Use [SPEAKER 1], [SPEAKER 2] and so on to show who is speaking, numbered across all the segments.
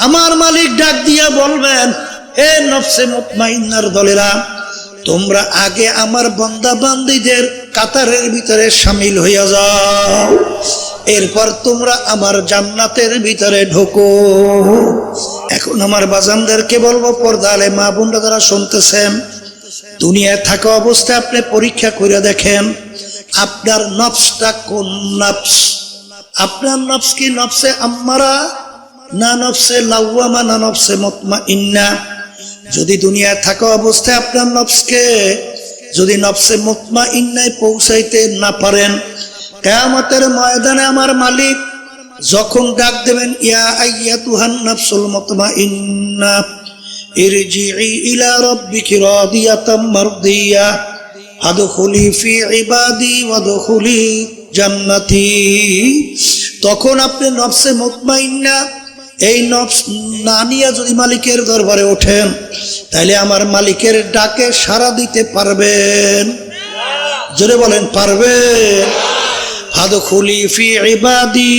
[SPEAKER 1] আমার মালিক ডাক দিয়া বলবেন, হে নফসে মুতমাইন্নার দলেরা, তোমরা আগে আমার বান্দা বান্দীদের কাতারের ভিতরে শামিল হইয়া যাও, এরপর তোমরা আমার জান্নাতের ভিতরে ঢোকো। এখন আমার বাজানদেরকে বলবো, পর্দালে মা বোনরা যারা শুনতেছেন, দুনিয়ায় থাকা অবস্থায় আপনি পরীক্ষা করে দেখেন আপনার নফসটা কোন নফস। আপনার নফস কি নফসে আম্মারা, না নফসে লাওয়ামা, না নফসে মুতমাইন্না? যদি দুনিয়ায় থাকা অবস্থায় আপনার নফসকে যদি নফসে মুতমাইন্নায় পৌঁছাইতে না পারেন, কিয়ামতের ময়দানে আমার মালিক যখন ডাক দেবেন, ইয়া আইয়াতুহান নাফসুল মুতমাইন্না ইরজিই ইলা রাব্বিকি রাদিয়াতাম মারদিয়া আদখুলি ফি ইবাদি ওয়াদখুলি জান্নাতি। তখন আপনি নফসে মুতমাইন্না এই নফস না নিয়ে যদি মালিকের দরবারে ওঠেন, তাহলে আমার মালিকের ডাকে সাড়া দিতে পারবেন? জোরে বলেন, পারবেন? আদখুলি ফি ইবাদি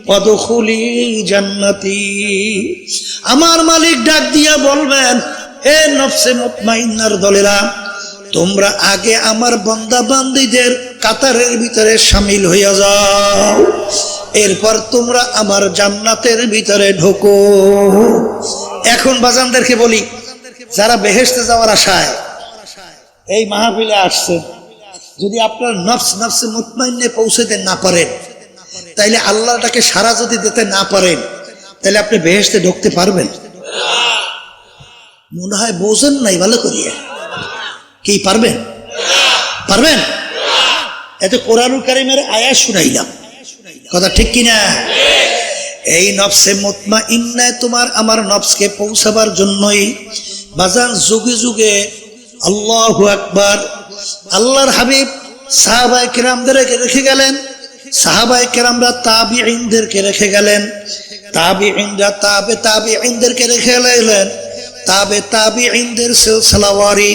[SPEAKER 1] ওয়াদখুলি জান্নাতি। আমার মালিক ডাক দিয়া বলবেন, হে নফসে মুতমাইন্নার দলেরা, তোমরা আগে আমার বান্দা বান্দীদের কাতারের ভিতরে শামিল হইয়া যাও, এরপর তোমরা আমার জান্নাতের ভিতরে ঢোকো। এখন বাজানদেরকে বলি, যারা বেহেশতে যাওয়ার আশায় এই মাহফিলে আসছে, যদি আপনার নফস নফসে মুতমাইন্নে পৌঁছাতে না পারেন, তাইলে আল্লাহটাকে সারা যদি দিতে না পারেন, তাহলে আপনি বেহেশতে ঢুকতে পারবেন? মনে হয় বোঝেন নাই ভালো করিয়া। কি পারবেন? পারবেন? এত কোরআনুল কারীমের আয়াত শুনাইলাম, কথা ঠিক কিনা? এই নফসে মুতমাইন্নায় তোমার আমার নফসকে পৌঁছাবার জন্যই বাজান যুগে যুগে আল্লাহু আকবার, আল্লাহর হাবিব সাহাবায়ে কেরামদেরকে রেখে গেলেন, সাহাবায়ে কেরামরা তাবিঈনদেরকে রেখে গেলেন, তাবিঈনরা তাবিঈনদেরকে রেখে গেলেন, তাবিঈনদের সিলসিলাওয়ারি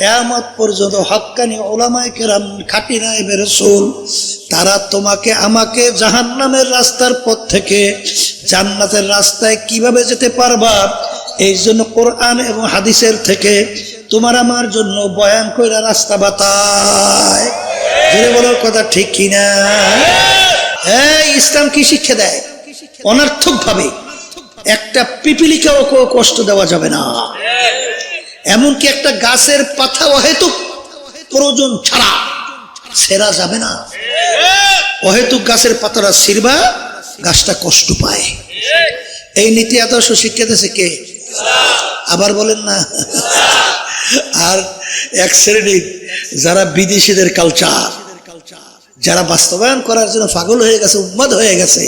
[SPEAKER 1] কিয়ামত পর্যন্ত হক্কানি উলামায়ে কেরাম, খাঁটি নায়েবে রাসূল, তারা তোমাকে আমাকে জাহান্নামের রাস্তার পথ থেকে জান্নাতের রাস্তায় কিভাবে যেতে পারবা, এই জন্য কোরআন এবং হাদিসের থেকে তোমার আমার জন্য বয়ান কইরা রাস্তা বাতায়। জোরে বলো, কথা ঠিক কিনা? এই ইসলাম কি শিক্ষা দেয়? অনর্থক ভাবে একটা পিপিলিকাও কষ্ট দেওয়া যাবে না, এমনকি একটা গাছের পাতা অহেতুক প্রয়োজন ছাড়া ছেঁড়া যাবে না। অহেতুক গাছের পাতাটা ছিঁড়বা, গাছটা কষ্ট পায়। এই নীতি আদর্শ শিক্ষা দিয়েছে কে? আবার বলেন না। আর এক শ্রেণীর যারা বিদেশিদের কালচার, যারা বাস্তবায়ন করার জন্য পাগল হয়ে গেছে, উন্মাদ হয়ে গেছে,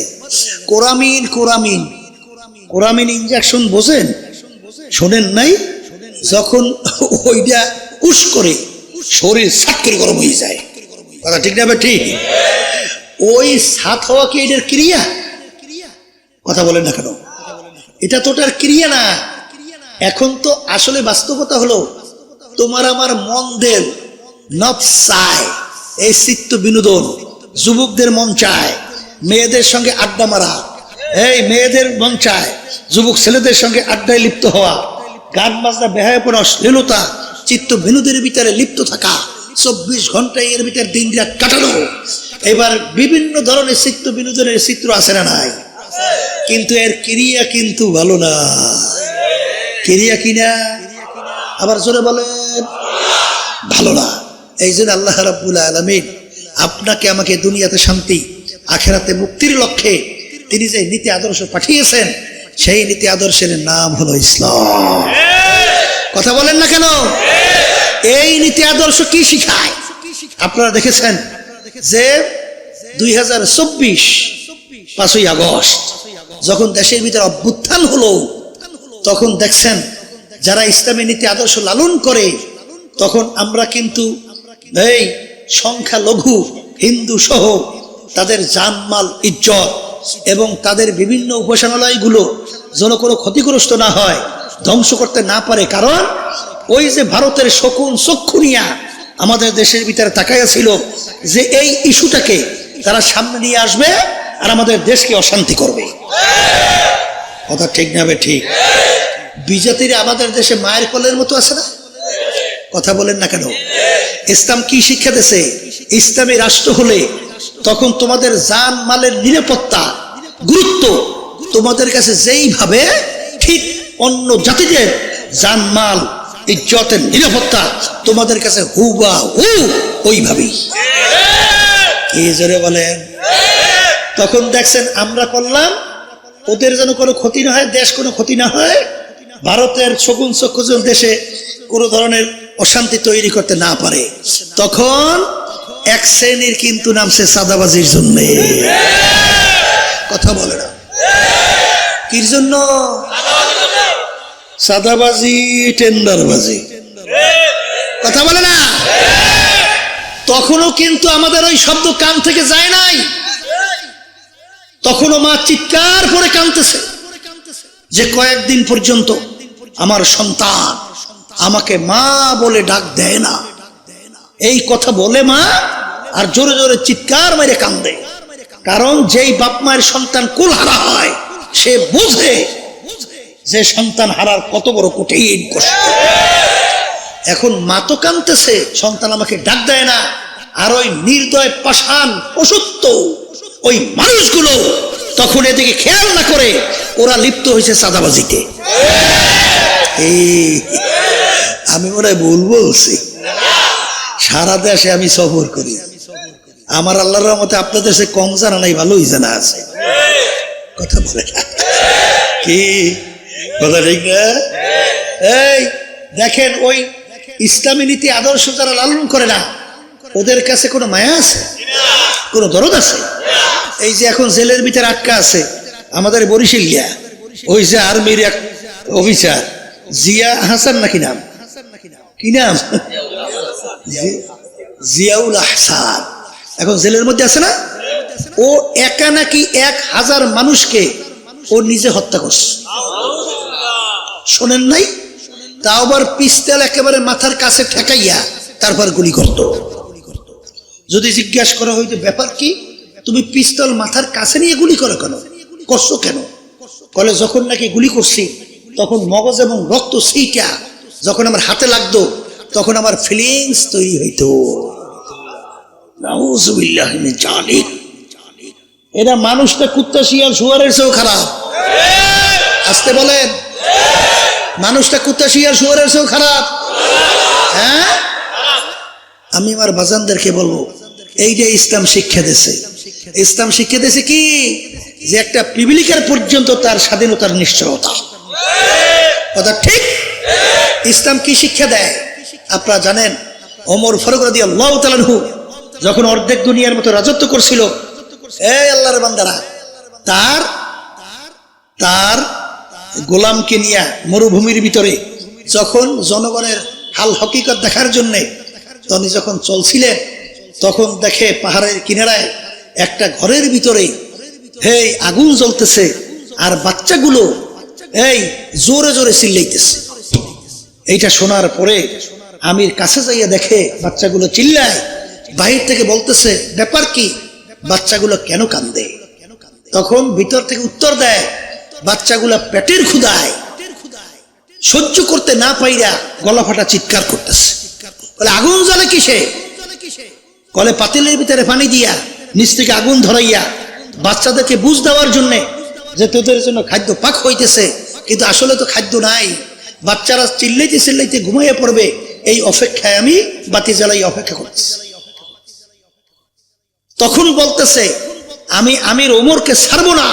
[SPEAKER 1] কোরামিন ইনজেকশন বোঝেন? শোনেন নাই? যখন ওইটা উস করে শরীর সাত করে গরম হয়ে যায়, কথা ঠিক না? ঠিক। ওই সাত হওয়া কি এটার ক্রিয়া? কথা বলেন না কেন? এটা তো ওটার ক্রিয়া না। এখন তো আসলে বাস্তবতা হলো, তোমার আমার মনদের নফস চায় এই চিত্ত বিনোদন, যুবকদের মন চায় মেয়েদের সঙ্গে আড্ডা মারা, এই মেয়েদের মন চায় যুবক ছেলেদের সঙ্গে আড্ডায় লিপ্ত হওয়া, গান বাজনা, বেহায়াপনা, অশ্লীলতা, চিত্ত বিনোদের ভিতরে লিপ্ত থাকা, 24 ঘন্টায় এর ভিতরে দিন রাত কাটানো। এবার বিভিন্ন ধরনের চিত্ত বিনোদনের চিত্র আছে না নাই? কিন্তু এর ক্রিয়া কিন্তু ভালো না। ক্রিয়া কিনা? আবার জোরে বলেন, ভালো না। এই জন্য আল্লাহ রাব্বুল আলামিন আপনাকে আমাকে দুনিয়াতে শান্তি, আখিরাতে মুক্তির লক্ষ্যে তিনি যে নীতি আদর্শ পাঠিয়েছেন, সেই নীতি আদর্শের নাম হলো ইসলাম। কথা বলেন না কেন? এই নীতি আদর্শ কি শিখায়? আপনারা দেখেছেন যে 2024 5ই আগস্ট যখন দেশের ভিতরে অভ্যুত্থান হলো, তখন দেখছেন যারা ইসলামী নীতি আদর্শ লালন করে, তখন আমরা কিন্তু এই সংখ্যালঘু হিন্দু সহ তাদের জানমাল, ইজ্জত এবং তাদের বিভিন্ন উপাসনালয়গুলো যেন কোনো ক্ষতিগ্রস্ত না হয়, ধ্বংস করতে না পারে। কারণ ওই যে ভারতের শকুন চক্ষু নিয়া আমাদের দেশের ভিতরে তাকাইয়া ছিল যে এই ইস্যুটাকে তারা সামনে নিয়ে আসবে আর আমাদের দেশকে অশান্তি করবে। কথা ঠিক না বে ঠিক? বিজাতিরা আমাদের দেশে মায়ের কোলের মতো আছে না? কথা বলেন না কেন? ইসলাম কি শিক্ষা দিয়েছে? ইসলামী রাষ্ট্র হলে তখন তোমাদের জান মালের নিরাপত্তা গুরুত্ব তোমাদের কাছে যেইভাবে, ঠিক অন্য জাতিদের জান মাল ইজ্জতের নিরাপত্তা তোমাদের কাছে হুবহু ওইভাবেই। কি জোরে বলেন? তখন দেখছেন আমরা করলাম, ওদের যেন কোনো ক্ষতি না হয়, দেশ কোনো ক্ষতি না হয়, ভারতের শগুন চক্ষুজন দেশে কোনো ধরনের অশান্তি তৈরি করতে না পারে, তখন এক শ্রেণীর কিন্তু নামছে সাদাবাজির জন্য। কথা বলে না? কির জন্য? সাদাবাজি, টেন্ডারবাজি। কথা বলে না? তখনও কিন্তু আমাদের ওই শব্দ কান থেকে যায় নাই। তখনও মা চিৎকার করে কাঁদতেছে যে কয়েকদিন পর্যন্ত আমার সন্তান আমাকে মা বলে ডাক দেয় না। এই কথা বলে মা আর জোরে জোরে চিৎকার মেরে কান্দে। কারণ যেই বাপ মায়ের সন্তান কুলহারা হয় সে বুঝে যে সন্তান হারার কত বড় কঠিন কষ্ট। এখন মা তো কাঁদতেছে, সন্তান আমাকে ডাক দেয় না, আর ওই নির্দয় পাষাণ অসত্য ওই মানুষগুলো তখন এদিকে খেয়াল না করে ওরা লিপ্ত হয়েছে চাঁদাবাজিতে। এই আমি মনে হয় ভুল বলছি। সারা দেশে আমি সফর করি, আমার আল্লাহর রহমতে আপনাদের সে কম জানা নাই, ভালোই জানা আছে। কথা বলে না? কি কথা ঠিক না? এই দেখেন, ওই ইসলামী নীতি আদর্শ যারা লালন করে না, ওদের কাছে কোনো মায়া আছে? কোনো দরদ আছে? এই যে এখন জেলের ভিতরে আটকা আছে আমাদের বরিশালিয়া, ওই যে আর্মির এক অফিসার জিয়া হাসান নাকি নাম, কি নাম? জিয়াউল আহসান, এখন জেলের মধ্যে আছে না? ও একা নাকি 1000 মানুষকে ও নিজে হত্যা করছে। শোনেন নাই? তাও আবার পিস্তল একেবারে মাথার কাছে ঠেকাইয়া তারপর গুলি করত। যদি জিজ্ঞাসা করা হইতো ব্যাপার কি, তুমি পিস্তল মাথার কাছে নিয়ে গুলি করো কেন, করছো কেন? বলে যখন নাকি গুলি করছি তখন মগজ এবং রক্ত সেইটা যখন আমার হাতে লাগতো তখন আমার ফিলিংস তৈরি হইতো। নাউযুবিল্লাহ মিন যালিক। এরা মানুষটা কুত্তা শিয়াল শুয়ারের চেয়েও খারাপ। আসতে বলেন, মানুষটা কুত্তা শিয়াল শুয়ারের চেয়েও খারাপ। হ্যাঁ, আমি আমার বাজানদেরকে বলবো, এই যে ইসলাম শিক্ষা দিয়েছে, ইসলাম শিক্ষা দিয়েছে কি, যে একটা পিপিলিকার পর্যন্ত তার স্বাধীনতার নিশ্চয়তা। কথা ঠিক? ইসলাম কি শিক্ষা দেয় আপনারা জানেন? ওমর ফারুক রাদিয়াল্লাহু তাআলা আনহু যখন অর্ধেক দুনিয়ার মতো রাজত্ব করছিল, এই আল্লাহর বান্দারা, তার গোলামকে নিয়ে মরুভূমির ভিতরে যখন জনগণের হাল হকিকত দেখার জন্যে তিনি যখন চলছিলেন, তখন দেখে পাহাড়ের কিনারায় একটা ঘরের ভিতরে এই আগুন জ্বলতেছে আর বাচ্চাগুলো এই জোরে জোরে চিল্লাইতেছে। এইটা শোনার পরে আমির কাছে যাইয়া দেখে বাচ্চাগুলো চিল্লায়, বাহির থেকে বলতেছে ব্যাপার কি, বাচ্চাগুলো কেন কান্দে? তখন ভিতর থেকে উত্তর দেয়, বাচ্চাগুলো পেটের ক্ষুধায় সহ্য করতে না পাইরা গলা ফাটা চিৎকার করতেছে। বলে আগুন জ্বলে কিসে? কলে পাতিলের ভিতরে পানি দিয়া নিচ থেকে আগুন ধরাইয়া বাচ্চাদেরকে বুঝ দেওয়ার জন্য যে তোদের জন্য খাদ্য পাক হইতেছে, কিন্তু আসলে তো খাদ্য নাই। বাচ্চারা চিল্লাইতে চিল্লাইতে ঘুমাইয়া পড়বে, এই অপেক্ষায় আমি বাতি জ্বালাই অপেক্ষা করতেছি। তখন বলতেছে, আমি আমির ওমরকে ছাড়বো না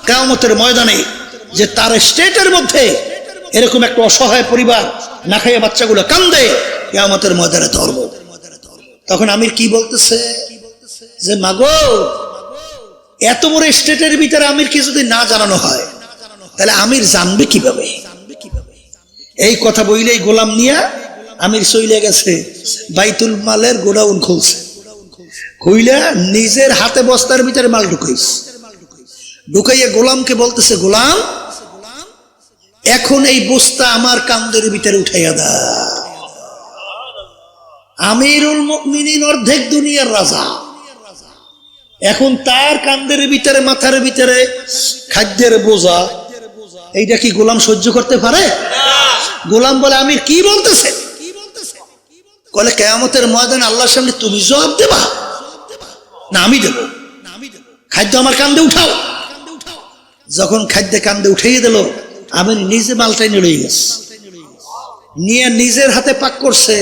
[SPEAKER 1] কিয়ামতের ময়দানে, যে তার স্টেটের মধ্যে এরকম একটা অসহায় পরিবার না খাইয়া বাচ্চাগুলো কান্দে, কিয়ামতের ময়দানে ধরবো। তখন আমির কি বলতেছে, যে মাগো, এত বড় স্টেটের ভিতরে আমিরকে যদি না জানানো হয় তাহলে আমির জানবে কিভাবে? এই কথা বইলেই গোলাম নিয়া আমির চইলে গেছে বাইতুল মালের গোডাউন খুলছে, খুইলা নিজের হাতে বস্তার ভিতরে মাল ঢুকাইয়া গোলামকে বলতেছে, গোলাম এখন এই বস্তা আমার কান্দের ভিতরে উঠাইয়া দাও। আমিরুল মুমিনিন অর্ধেক দুনিয়ার রাজা, এখন তার কান্দের ভিতরে মাথার ভিতরে খাদ্যের বোঝা, এইটা কি গোলাম সহ্য করতে পারে? গোলাম বলে আমির কি বলতেছে? বলে কিয়ামতের ময়দানে আল্লাহর সামনে তুমি জবাব দেবা না আমি দেব? খাদ্য আমার কান্দে উঠাও। যখন খাদ্য কান্দে উঠিয়ে দিল, আমি নিজে মালটাই নিয়ে গেছে, নিয়ে নিজের হাতে পাক করছে।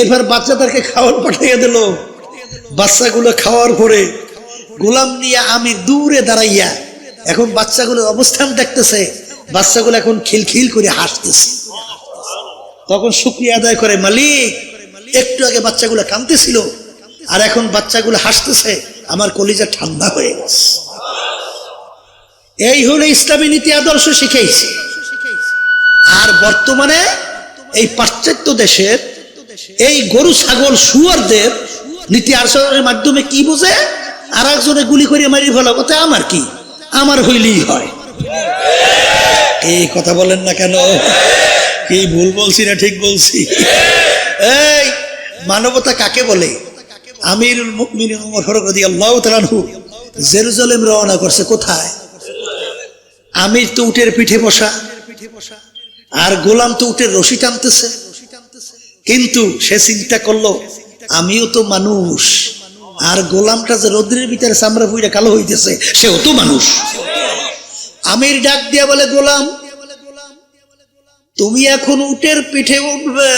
[SPEAKER 1] এবার বাচ্চাদেরকে খাওয়ার পাঠিয়ে দিল। বাচ্চাগুলো খাওয়ার পরে গোলাম নিয়ে আমি দূরে দাঁড়াইয়া এখন বাচ্চাগুলোর অবস্থান দেখতেছে। বাচ্চাগুলো এখন খিলখিল করে হাসতেছে। তখন শুকরিয়া আদায় করে, মালিক একটু আগে বাচ্চাগুলো কাঁদতেছিল আর এখন বাচ্চাগুলো হাসতেছে, আমার কলিজা ঠান্ডা হয়ে গেছে। এই হলো ইসলামী নীতি আদর্শ শিখেছি। আর বর্তমানে এই পাশ্চাত্য দেশের এই গরু ছাগল শুয়োরদের নীতি আদর্শের মাধ্যমে কি বোঝে? আর একজনে গুলি করে মারি ফেলা, কথা আমার কি, আমার হইলেই হয়। এই কথা বলেন না কেন? কি ভুল বলছি না ঠিক বলছি? এই মানবতা কাকে বলে? আমিরুল মুমিনিন ওমর ফারুক রাদিয়াল্লাহু তাআলা আনহু জেরুজালেম রওনা করছে। কোথায়? আমির তো উটের পিঠে বসা, আর গোলাম তো উটের রশি টানতেছে। কিন্তু সে চিন্তা করলো, আমিও তো মানুষ, আর গোলামটা যে রোদ্রের ভিতরে চামড়া পুইরা কালো হইতেছে, সেও তো মানুষ। আমির ডাক দিয়া বলে, গোলাম তুমি এখন উটের পিঠে উঠবে,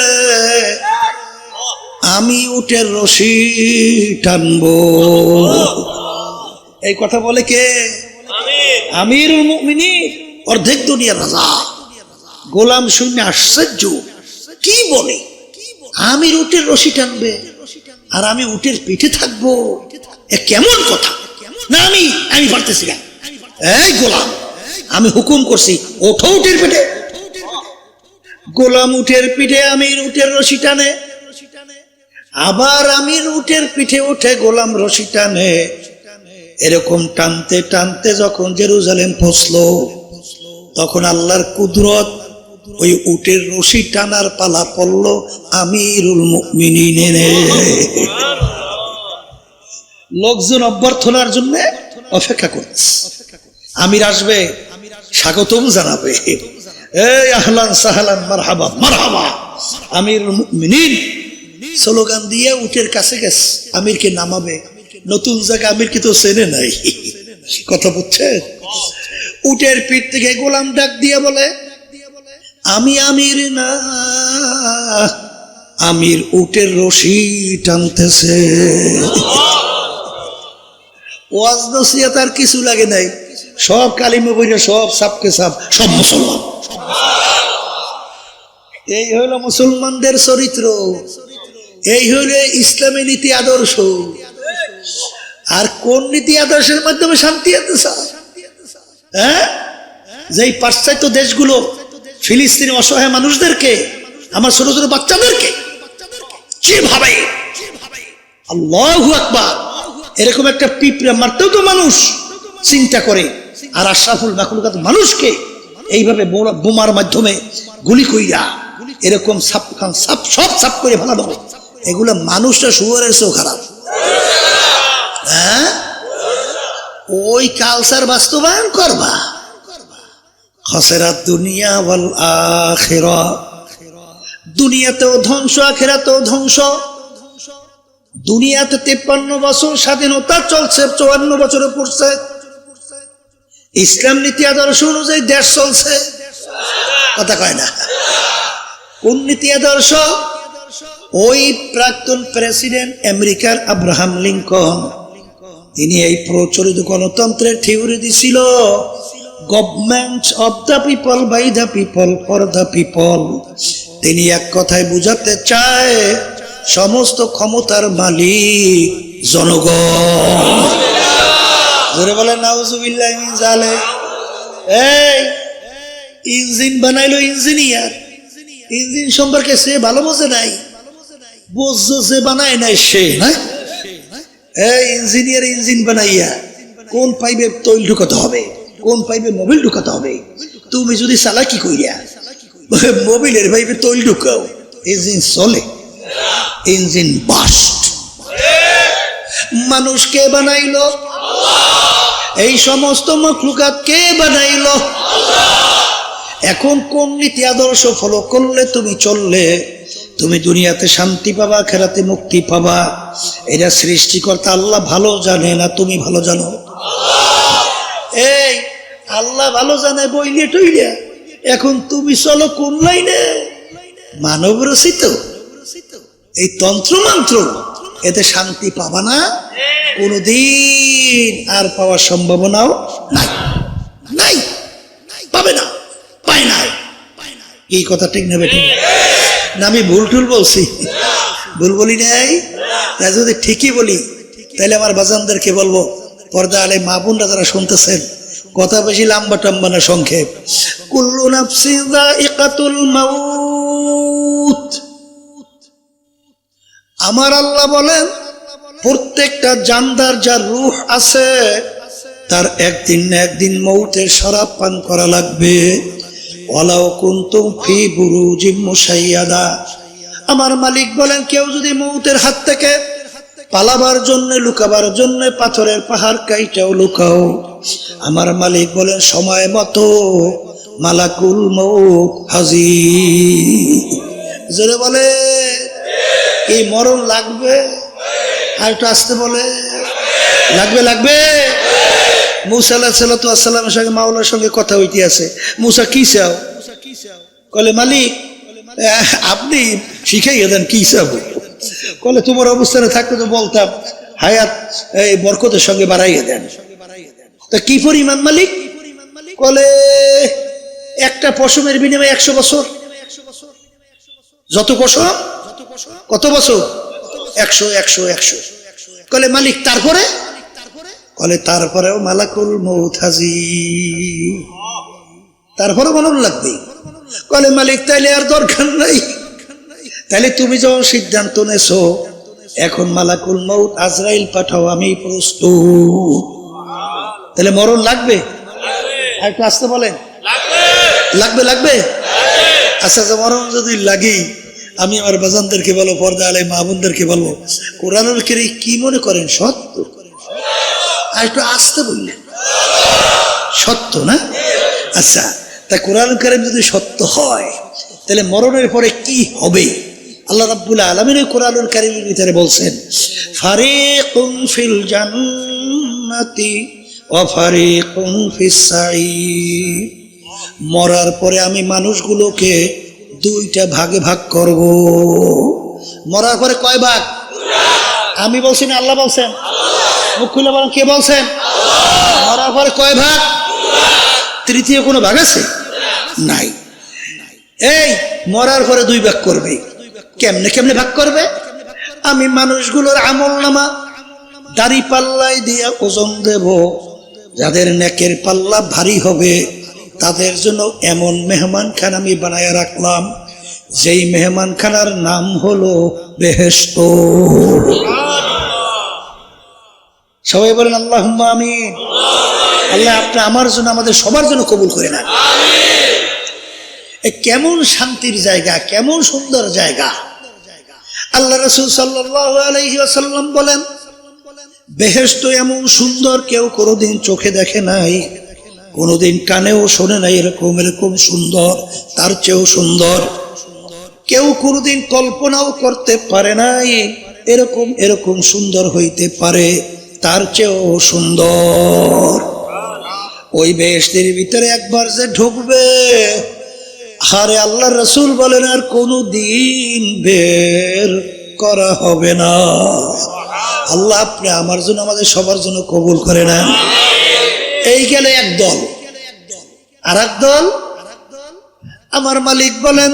[SPEAKER 1] আমি উটের রশি টানবো। এই কথা বলে কে? আমিরুল মুমিনিন, অর্ধেক দুনিয়ার রাজা। গোলাম শুনে আশ্চর্য, কি বলে? আমির উটের রশি টানবে আর আমি উটের পিঠে থাকবো, এ কেমন কথা? না আমি পারতেছি না। এই গোলাম, আমি হুকুম করছি, ওঠো উটের পিঠে। গোলাম উটের পিঠে, আমির উটের রশি টানে। আবার আমির উটের পিঠে ওঠে, গোলাম রশি টানে। এরকম টানতে টানতে যখন জেরুজালেম পৌঁছলো, তখন আল্লাহর কুদরত, ওই উটের রশি টানার পালা পড়লো আমিরুল মুমিনিনের। লোকজন অভ্যর্থনার জন্য অপেক্ষা করছে। আমির আসবে, স্বাগতম জানাবে। এই আহলান সাহলান মারহাবা মারহাবা। আমিরুল মুমিনিন স্লোগান দিয়ে উটের কাছে গেছে, আমিরকে নামাবে। নতুন জায়গা আমির কি তো চেনে নাই, কথা বুঝছেন? উটের পিঠ থেকে গোলাম ডাক দিয়ে বলে, আমি আমির না, আমির উটের রশি টানতেছে। ওয়াজ নসিহত আর কিছু লাগে নাই, সব কালিমা বইরা, সব সাপকে সাপ, সব মুসলমান। এই হইল মুসলমানদের চরিত্র, এই হইল ইসলামী নীতি আদর্শ। আর কোন নীতি আদর্শের মাধ্যমে শান্তি আনতে চায়? হ্যাঁ, যেই পাশ্চাত্য দেশগুলো ফিলিস্তিনি অসহায় মানুষদেরকে, আমার ছোট ছোট বাচ্চাদেরকে যেভাবে, আল্লাহু আকবার, এরকম একটা পিঁপড়া মারতেও তো মানুষ চিন্তা করে, আর আশরাফুল মাখলুকাত মানুষকে এইভাবে বোমার মাধ্যমে গুলি কইরা এরকম সাপ খান সাপ সব সাপ করে ফেলানো, এগুলো মানুষটা শুয়োরের চেয়েও খারাপ। হ্যাঁ, ওই কালচার বাস্তবায়ন করবা। খাসিরাত দুনিয়া ওয়াল আখিরা, দুনিয়াতেও ধ্বংস, আখিরাতেও ধ্বংস। দুনিয়াতে 53 বছর স্বাধীনতা চলছে, 54 বছরে পড়ছে। ইসলাম নীতি আদর্শ অনুযায়ী দেশ চলছে, কথা কয় না। কোন নীতি আদর্শ? ওই প্রাক্তন প্রেসিডেন্ট আমেরিকার আব্রাহাম লিঙ্কন, তিনি এই প্রচলিত গণতন্ত্রের থিওরি দিছিল, government of the people, by the people, for the people. তিনি এক কথায় বুঝাতে চায়, সমস্ত ক্ষমতার মালিক জনগণ। ধরে বলে নাউজুবিল্লাহি মিন যালিক। এই ইঞ্জিন বানাইলো ইঞ্জিনিয়ার, ইঞ্জিন সম্পর্কে সে ভালো বোঝে নাই, বুঝছো সে বানায় নাই সে, না? এই ইঞ্জিনিয়ার ইঞ্জিন বানাইয়া কোন পাইপে তৈল ঢুকাতে হবে, কোন পাইপে মোবিল ঢুকাতে হবে, তুমি যদি চালাকি কইরা মোবিলের পাইপে তৈল ঢুকাও, ইঞ্জিন চলে, ইঞ্জিন বাস্ট। মানুষ কে বানাইলো? এই সমস্ত মখলুকাত কে বানাইলো? এখন কোন নীতি আদর্শ ফলো করলে তুমি চললে তুমি দুনিয়াতে শান্তি পাবা, আখিরাতে মুক্তি পাবা, এটা সৃষ্টিকর্তা আল্লাহ ভালো জানে না তুমি ভালো জানো? এই আল্লাহ ভালো জানে বইলে টইলে, এখন তুমি চলো কোন লাইনে? মানব রচিত এই তন্ত্র মন্ত্র, এতে শান্তি পাবা না কোনদিন, আর পাওয়ার সম্ভাবনাও নাই, নাই, পাবে না, পায় নাই। এই কথা ঠিক নেবে? ঠিক না আমি ভুল টুল বলছি? ভুল বলি নাই। যদি ঠিকই বলি তাহলে আমার বাজানদেরকে বলবো, পর্দা আলে মা বোনরা যারা শুনতেছেন, কথা বেশি লম্বা টম্বা না, সংক্ষেপ। কুল্লু নাফসিন যায়িকাতুল মাউত। আমার আল্লাহ বলেন প্রত্যেকটা জানদার যার রূহ আছে তার একদিন না একদিন মৌতের শরাব পান করা লাগবে। ওয়ালাউ কুনতুম ফি বুরুজিম মুশাইয়াদা। আমার মালিক বলেন কেউ যদি মৌতের হাত থেকে পালাবার জন্য, লুকাবার জন্য পাথরের পাহাড় কাইটাও লুকাও, আমার মালিক বলেন সময় মতো মালাকুল মউত হাজির। জোরে বলে এই মরণ লাগবে। আর একটু আসতে বলে লাগবে, লাগবে। মুসা আলাইহিস সালামের সঙ্গে মাওলার সঙ্গে কথা হইতে আছে। মুসা কি চাও? কলে মালিক আপনি শিখাইয়া দেন কি চাবো। কলে তোমার অবস্থানে থাকতে তো বলতাম হায়াত এই বরকতের সঙ্গে বাড়াইয়া দেন। তা কি পরিমাণ মালিক? কলে একটা পশমের বিনিময়ে 100 বছর। যত পশম কত বছর? 100 100 100। কলে মালিক তারপরে? কলে তারপরেও মালাকুল মউত হাজির, তারপরে মরণ লাগবে। কলে মালিক তাইলে আর দরকার নাই, তাইলে তুমি যখন সিদ্ধান্ত নেছো এখন মালাকুল মউত আজরাইল পাঠাও, আমি প্রস্তুত। তাহলে মরণ লাগবে? আর একটু আসতে বলেন লাগবে, লাগবে। আচ্ছা মরণ যদি লাগে, আমি আমার বাজানদেরকে বলবো, পর্দা আলে মা বোনদেরকে বলবো, কোরআনুল কারীম কি মনে করেন সত্য? আর একটু আসতে বললেন সত্য না? আচ্ছা তা কোরআনুল কারীম যদি সত্য হয় তাহলে মরণের পরে কি হবে? আল্লাহ রাব্বুল আলামিন কোরআনুল কারীমের ভিতরে বলছেন ফারিকুন ফিল জান্নাতি ওয়া ফারিকুন ফিস সাঈর। মরার পরে আমি মানুষগুলোকে দুইটা ভাগে ভাগ করব। মরার পরে কয় ভাগ? আমি বলছি না আল্লাহ বলছেন? মুখ খুলে বলেন কে বলছেন? মরার পরে কয় ভাগ? তৃতীয় কোনো ভাগ আছে? নাই। এই মরার পরে দুই ভাগ করবে। কেমনে কেমনে ভাগ করবে? আমি মানুষগুলোর আমল নামা দাড়ি পাল্লায় দিয়ে ওজন দেব। যাদের নেকের পাল্লা ভারী হবে তাদের জন্য এমন মেহমানখানা আমি বানায় রাখলাম, যেই মেহমানখানার নাম হলো বেহেশত। সবাই বলেন আল্লাহুম্মা আমিন। আল্লাহ আপনি আমার জন্য, আমাদের সবার জন্য কবুল করে নেন। কেমন শান্তির জায়গা, কেমন সুন্দর জায়গা। আল্লাহ রাসূল সাল্লাল্লাহু আলাইহি ওয়াসাল্লাম বলেন বেহেশত এমন সুন্দর কেউ কোনোদিন চোখে দেখে নাই, কোনোদিন কানেও শোনে নাই। এরকম এরকম সুন্দর, তার চেয়েও সুন্দর কেউ কোনোদিন কল্পনাও করতে পারে নাই। এরকম এরকম সুন্দর হইতে পারে, তার চেয়েও সুন্দর। ওই বেহেশতের ভিতরে একবার যে ঢুকবে, আরে আল্লাহ রাসূল বলেন আর কোনোদিন বের করা হবে না। আল্লাহ আপনি আমার জন্য, আমাদের সবার জন্য কবুল করে নেন। এই গেল এক দল। আর এক দল আমার মালিক বলেন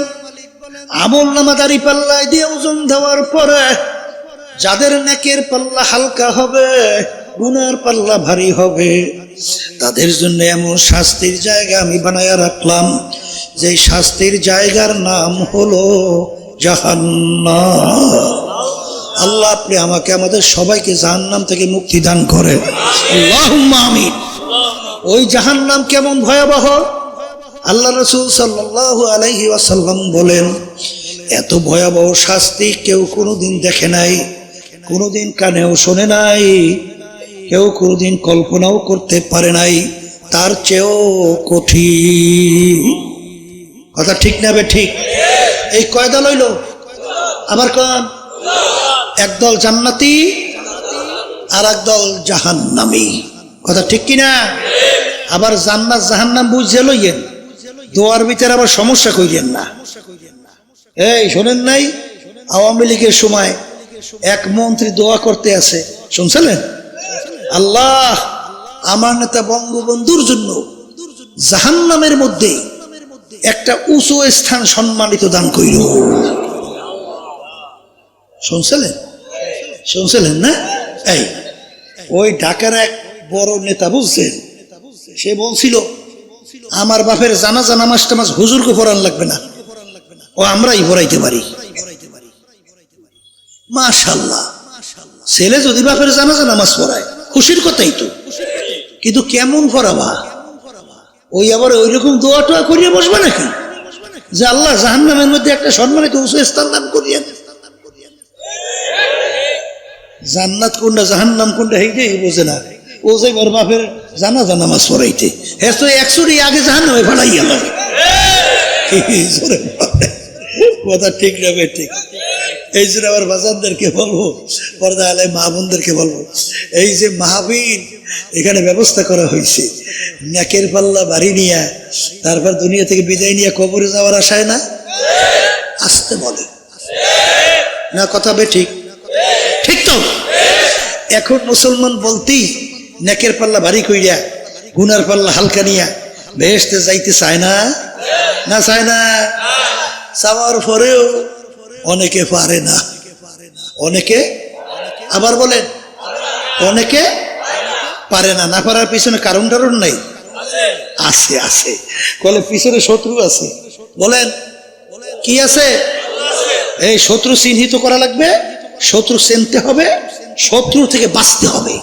[SPEAKER 1] আমল নামা দাড়ি পাল্লায় দিয়ে ওজন দেওয়ার পরে যাদের নেকের পাল্লা হালকা হবে, গুনার পাল্লা ভারী হবে, তাদের জন্য এমন শাস্তির জায়গা আমি বানায়া রাখলাম, যে শাস্তির জায়গার নাম হলো জাহান্নাম। আল্লাহ আপনি আমাকে, আমাদের সবাইকে জাহান্নাম থেকে মুক্তি দান করেন। আল্লাহুম্মা আমিন। ওই জাহান্নাম কেমন ভয়াবহ, আল্লাহ রাসূল সাল্লাল্লাহু আলাইহি ওয়াসাল্লাম বলেন এত ভয়াবহ শাস্তি কেউ কোনোদিন দেখে নাই, কোনোদিন কানেও শোনে নাই, কেউ কোনোদিন কল্পনাও করতে পারে নাই, তার চেয়েও কঠিন। কথা ঠিক না বে ঠিক? এই কয় দল হইল? আবার কন, একদল জান্নাতি আর একদল জাহান্নামী। কথা ঠিক কিনা? আবার জান্নাত জাহান্নাম বুঝে লইয়েন, দোয়ার ভিতরে আবার সমস্যা কইলেন না। এই শোনেন নাই, আওয়ামী লীগের সময় এক মন্ত্রী দোয়া করতে আছে, শুনছিলেন? আল্লাহ আমার নেতা বঙ্গবন্ধুর জন্য জাহান্নামের মধ্যে একটা উঁচু স্থান সম্মানিত দান কইল। শুনছিলেন? শুনছিলেন না? এই ওই ঢাকার এক বড় নেতা বুঝছেন, সে বলছিল আমার বাপের জানাজা নামাজ টামাজ হুজুরকে পড়ান লাগবে না, ও আমরাই পড়াইতে পারি। মাশাআল্লাহ, ছেলে যদি বাপের জানাজা নামাজ পড়ায় খুশির কথাই তো, কিন্তু কেমন পড়াবা? ওই আবার ওই রকম দোয়া টোয়া করিয়ে বসবে নাকি যে আল্লাহ জাহান্নামের মধ্যে একটা সম্মানিত উঁচু স্থান দান করিয়েন? জান্নাত কোনটা জাহান্নাম কোনটা এইটাই বোঝে না। ও যে ওর বাপের জানাজা নামাজ পড়াইতে, হ্যাঁ তো 100 আগে জাহান্নামে ফালাই গেল। কথা ঠিক না বে ঠিক? এই জন্য আবার বাজানদেরকে বলবো, পর্দা আলে মা বোনদেরকে বলবো, এই যে মাহফিল এখানে ব্যবস্থা করা হয়েছে, নেকের পাল্লা বাড়ি নিয়ে তারপর দুনিয়া থেকে বিদায় নিয়ে কবরে যাওয়ার আশায় না, আসতে বলে না। কথা বে ঠিক? ঠিক তো? এখন মুসলমান বলতেই নেকের পাল্লা ভারী কইরা গুনার পাল্লা হালকা নিয়া বেহেশতে যাইতে চায় না, না চায় না? চাওয়ার পরেও অনেকে পারে না, অনেকে আবার বলেন অনেকে পারে না। না পারার পিছনে কারণ টারণ নাই? আছে, আছে। বলে পিছনে শত্রু আছে। বলেন কি আছে? এই শত্রু চিহ্নিত করা লাগবে, শত্রু চিনতে হবে, শত্রু থেকে বাঁচতে হবে।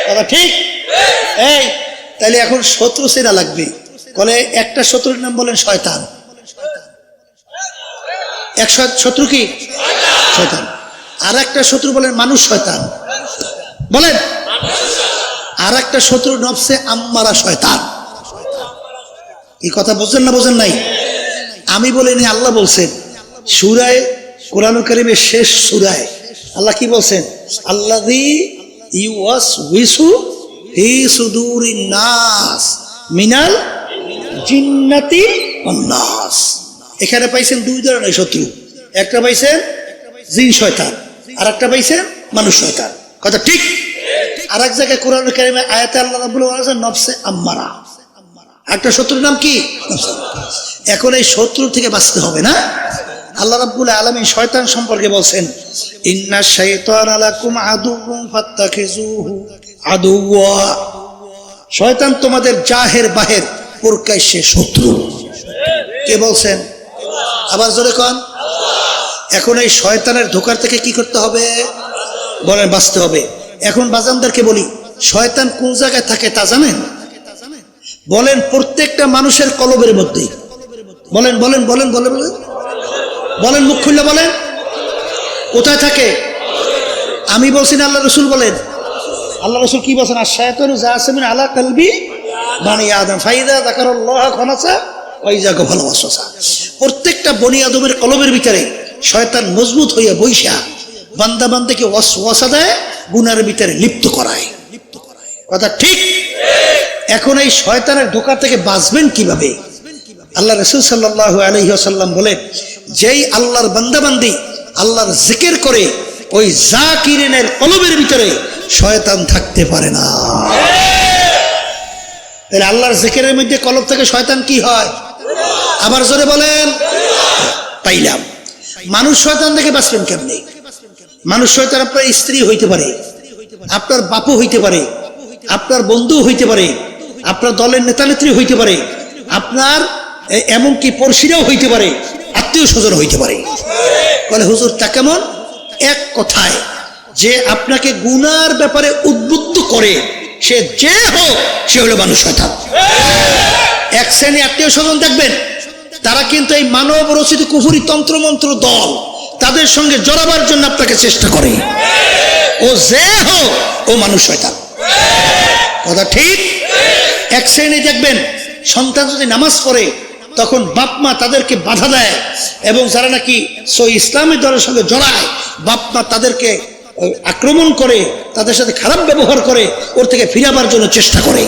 [SPEAKER 1] কথা ঠিক? এই তাহলে এখন শত্রু চেনা লাগবে। বলে একটা শত্রুর নাম বলেন শয়তান। এক শত্রু কি? শয়তান। আর একটা শত্রু বলেন মানুষ শয়তান। বলেন আর একটা শত্রু নফসে আম্মারা শয়তান। এই কথা বুঝছেন না বোঝেন নাই? আমি বলিনি, আল্লাহ বলছেন সূরায়ে কোরআনুল কারীমের শেষ সূরায় আল্লাহ কি বলছেন? আল্লাযী ইউওয়াসউইসু ফি সুদুরিন নাস মিনাল জিন্নাতি ওয়ান নাস। এখানে পাইছেন দুই ধরনের শত্রু, একটা পাইছেন জিন শয়তান আর একটা পাইছেন মানুষ শয়তান। কথা ঠিক? আর এক জায়গায় কোরআনুল কারীমে আয়াতে আল্লাহ রাব্বুল বলেছেন নফসে আম্মারা। একটা শত্রুর নাম কি? এখন এই শত্রু থেকে বাঁচতে হবে না? আল্লাহ রাব্বুল আলামিন শয়তান সম্পর্কে বলছেন ইন্না শাইতানা লাকুম আদুউন ফাত্তাখিজুহু আদুওয়া। শয়তান তোমাদের জাহের বাহের প্রকাশ্যে শত্রু। কে বলছেন? আবার জোরে কোন। এখন এই শয়তানের ধোঁকার থেকে কি করতে হবে? বলেন বাঁচতে হবে। এখন বাজানদেরকে বলি, শয়তান কোন জায়গায় থাকে তা জানেন? বলেন প্রত্যেকটা মানুষের কলবের মধ্যে। বলেন বলেন বলেন বলেন বলেন বলেন, মুখ খুললে বলেন কোথায় থাকে? আমি বলছি না, আল্লাহ রসুল বলেন। আল্লাহ রসুল কি বলছেন? আশ-শায়তানু জাসিমুন আলা কলবি বানি আদম ফাইদা যাকারাল্লাহ খানাসা ওয়া ইযা গাফালা ওয়াসওয়াসা। প্রত্যেকটা বনি আদমের কলবের ভিতরে শয়তান মজবুত হইয়া বইসা বান্দা বান্দাকে ওয়াসওয়াসা দেয়, গুনার ভিতরে লিপ্ত করায়। কথা ঠিক? এখন এই শয়তানের ধোঁকা থেকে বাঁচবেন কিভাবে? আল্লাহ রাসূল সাল্লাল্লাহু আলাইহি ওয়াসাল্লাম বলেন, যেই আল্লাহর বান্দা বান্দি আল্লাহর জিকির করে ওই জাকিরিনের কলবের ভিতরে শয়তান থাকতে পারে না। তাহলে আল্লাহর জিকিরের মধ্যে কলব থেকে শয়তান কি হয়? আবার জোরে বলেন। পাইলাম। মানুষ শয়তান থেকে বাঁচবেন কেমনে? মানুষ শয়তান আপনার স্ত্রী হইতে পারে, আপনার বাপু হইতে পারে, আপনার বন্ধু হইতে পারে, আপনার দলের নেতা নেত্রী হইতে পারে, আপনার এমনকি পড়শিরাও হইতে পারে, আত্মীয় স্বজন হইতে পারে। বলে হুজুর তা কেমন? এক কথায় যে আপনাকে গুনার ব্যাপারে উদ্বুদ্ধ করে, সে যে হোক সে হলো মানুষ শয়তান। এক শ্রেণী আত্মীয় স্বজন দেখবেন, তারা কিন্তু এই মানব রচিত কুফরি তন্ত্রমন্ত্র দল, তাদের সঙ্গে জড়াবার জন্য আপনাকে চেষ্টা করে। ও যে হোক ও মানুষ শয়তান। কথা ঠিক? এক শ্রেণী দেখবেন, সন্তান যদি নামাজ পড়ে তখন বাপ মা তাদেরকে বাধা দেয়, এবং যারা নাকি ইসলামী দলের সঙ্গে জড়ায় বাপ মা তাদেরকে আক্রমণ করে, তাদের সাথে খারাপ ব্যবহার করে, ওর থেকে ফিরাবার জন্য চেষ্টা করে।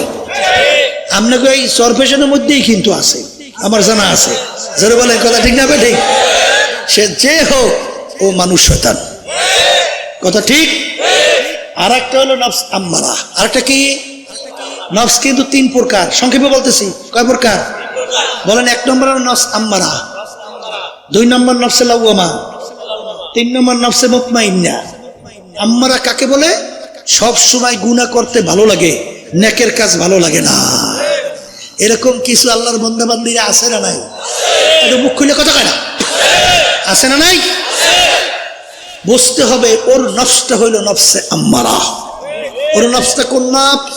[SPEAKER 1] আপনাকে এই সরফেশনের মধ্যেই কিন্তু আছে, আমার জানা আছে। যারা বলেন কথা ঠিক না ঠিক? সে যে হোক ও মানুষ শয়তান, কথা ঠিক। আর একটা হলো নফস আম্মারা, আর একটা কি? নফস কিন্তু 3 প্রকার, সংক্ষেপে বলতেছি। কয় প্রকার বলেন? 1 নম্বর নফস আম্মারা, 2 নম্বর নফসে লাওয়ামা, 3 নম্বর নফসে মুতমাইন্না। আম্মারা কাকে বলে? সব সময় গুনাহ করতে ভালো লাগে, নেকের কাজ ভালো লাগে না। এরকম কিছু আল্লাহর বান্দা বান্দীরা আছে না নাই? একটু মুখ খুলে কথা কয় না, আছে না নাই? বুঝতে হবে ওর নফসটা হইল নফসে আম্মারা। ওর নফসটা কোন নফস?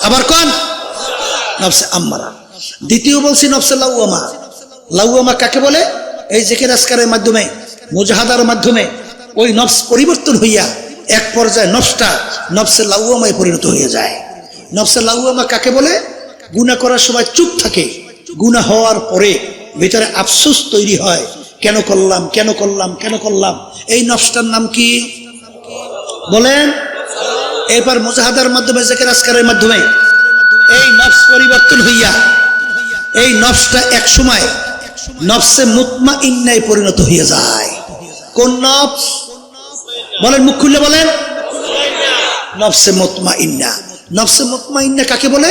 [SPEAKER 1] আবার কোন নফসে আম্মারা। দ্বিতীয় বলছি নফসে লাওয়ামা। লাওয়ামা কাকে বলে? এই জিকির আজকারের মাধ্যমে, মুজাহাদার মাধ্যমে ওই নফস পরিবর্তন হইয়া এক পর্যায়ে নফসটা নফসে লাওয়ামায় পরিণত হয়ে যায়। নফসে লাওয়ামা কাকে বলে? গুনাহ করার সময় চুপ থাকে, গুনাহ হওয়ার পরে ভিতরে আফসোস তৈরি হয়, কেন করলাম, কেন করলাম, কেন করলাম। এই নফসটার নাম কি বলেন? এরপর মুজাহাদার মাধ্যমে, জিকির আজকারের মাধ্যমে এই নফস পরিবর্তন হইয়া এই নফসটা এক সময় নফসে মুতমাইন্নায় পরিণত হয়ে যায়। কোন নফস বলেন? মুখ খুললে বলেন। নফসে মুতমাইন্না। নফসে মুতমাইন্না কাকে বলে?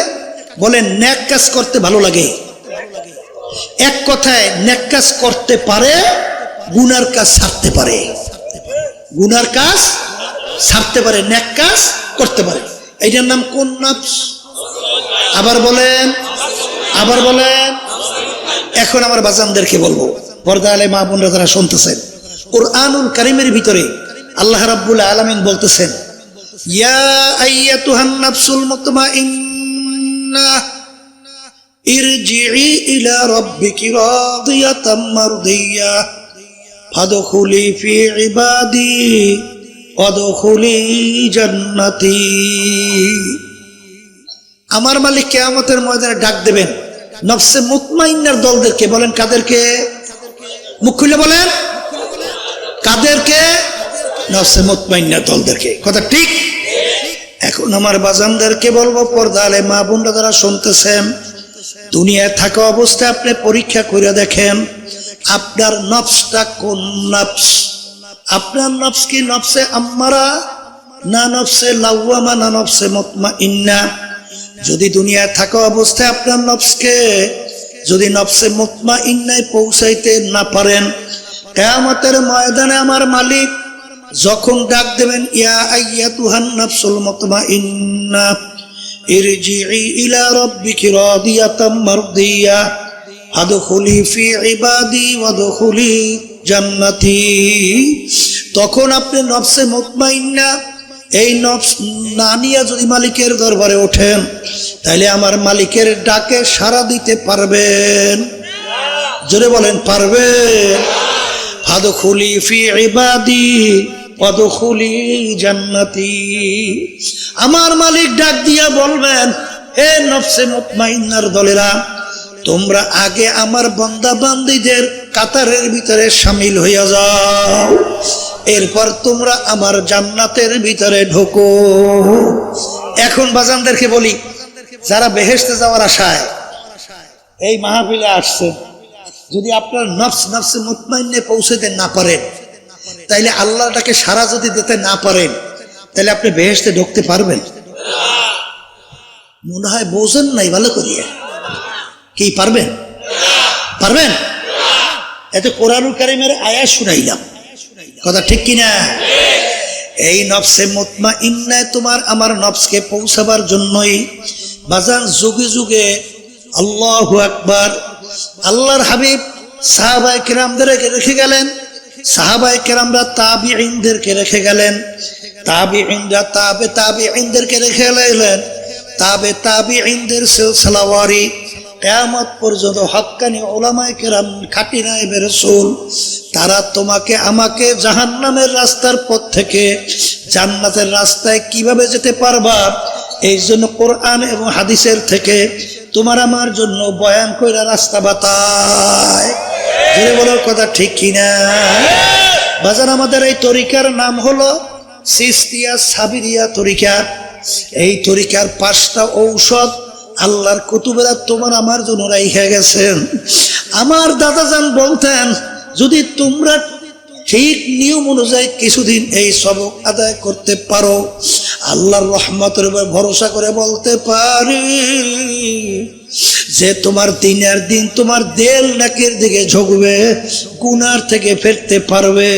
[SPEAKER 1] বলেন নেক কাজ করতে ভালো লাগে। এক কথায় নেক কাজ করতে পারে, গুনার কাজ ছাড়তে পারে। গুনার কাজ ছাড়তে পারে, নেক কাজ করতে পারে। এইটার নাম কোন নফস? আবার বলেন, আবার বলেন। এখন আমার বাজানদেরকে বলবো, পর্দা আলে মা বোনরা যারা শুনতেছেন, কুরআনুল কারীমের ভিতরে আল্লাহ রাব্বুল আলামিন বলতেছেন, ইয়া আইয়াতুহান নাফসুল মুতমাইন্না ইরজিই ইলা রাব্বিকি রাদিয়াতাম মারদিয়া ফাদখুলি ফি ইবাদি ওয়াদখুলি জান্নাতি। আমার মালিক কিয়ামতের ময়দানে ডাক দেবেন নফসে মুতমাইন্নার দলদেরকে। বলেন কাদেরকে? মুখ খুলে বলেন, কাদেরকে? নফসে মুতমাইন্নার দলদেরকে। কথা ঠিক। এখন আমার বাজানদেরকে বলবো, পর্দা আলে মা বোনরা যারা শুনতেছেন, দুনিয়ায় থাকা অবস্থায় আপনি পরীক্ষা করে দেখেন আপনার নফসটা কোন নফস। আপনার নফস কি নফসে আম্মারা, না নফসে লাওয়ামা, না নফসে মুতমাইন্না? যদি দুনিয়ায় থাকা অবস্থায় আপনার নফসকে যদি নফসে মুতমাইন্নায় পৌঁছাইতে না পারেন, কিয়ামতের ময়দানে আমার মালিক যখন ডাক দেবেন, ইয়া আইয়াতুহান নাফসুল মুতমাইন্না ইরজিই ইলা রাব্বিকি রাদিয়াতাম মারদিয়া আদখুলি ফি ইবাদি ওয়াদখুলি জান্নাতি। তখন আপনি নফসে মুতমাইন্না এই নফস না নিয়ে যদি মালিকের দরবারে ওঠেন, তাহলে আমার মালিকের ডাকে সাড়া দিতে পারবেন? জোরে বলেন, পারবেন? ফাদখুলি ফি ইবাদি ওয়াদখুলি জান্নাতি। আমার মালিক ডাক দিয়া বলবেন, হে নফসে মুতমাইন্নার দলেরা, তোমরা আগে আমার বান্দা বান্দীদের কাতারের ভিতরে শামিল হইয়া যাও, এরপর তোমরা আমার জান্নাতের ভিতরে ঢোকো। এখন বাজানদেরকে বলি, যারা বেহেশতে যাওয়ার আশায় এই মাহফিলে আসছে, যদি আপনার নফসে মুতমাইন্নে পৌঁছাতে না পারেন, তাইলে আল্লাহটাকে সারা যদি দিতে না পারেন, তাহলে আপনি বেহেশতে ঢুকতে পারবেন? মনে হয় বোঝেন নাই ভালো করিয়া। কি পারবেন? পারবেন? এত কোরআনুল কারীমের আয়াত শুনাইলাম, কথা ঠিক কিনা? এই নফসে মুতমাইন্নায় তোমার আমার নফসকে পৌঁছাবার জন্যই বাজান যুগে যুগে আল্লাহু আকবার, আল্লাহর হাবিব সাহাবায়ে কেরামদেরকে রেখে গেলেন, সাহাবায়ে কেরামরা তাবিঈনদেরকে রেখে গেলেন, তাবিঈনরা তাবিঈনদেরকে রেখে গেলেন, তাবিঈনদের সিলসিলাওয়ারি কিয়ামত পর্যন্ত হক্কানি উলামায়ে কেরাম, খাঁটি নায়েবে রাসূল, তারা তোমাকে আমাকে জাহান্নামের রাস্তার পথ থেকে জান্নাতের রাস্তায় কিভাবে যেতে পারবা, এই জন্য কোরআন এবং হাদিসের থেকে তোমার আমার জন্য বয়ান কইরা রাস্তা বাতায়। জোরে বলার কথা ঠিক কিনা? বাজার আমাদের এই তরিকার নাম হলো চিশতিয়া সাবিরিয়া তরিকা। এই তরিকার 5টা ঔষধ আল্লাহর কুতুবেরা তোমার আমার জন্য রাইখা গেছেন। আমার দাদাজান বলতেন, যদি তোমরা ঠিক নিয়ম অনুযায়ী কিছুদিন এই সবক আদায় করতে পারো, আল্লাহর রহমতের উপর ভরসা করে বলতে পারি যে তোমার দিনের দিন তোমার দেল নাকের দিকে ঝুঁকবে, গুনার থেকে ফিরতে পারবে।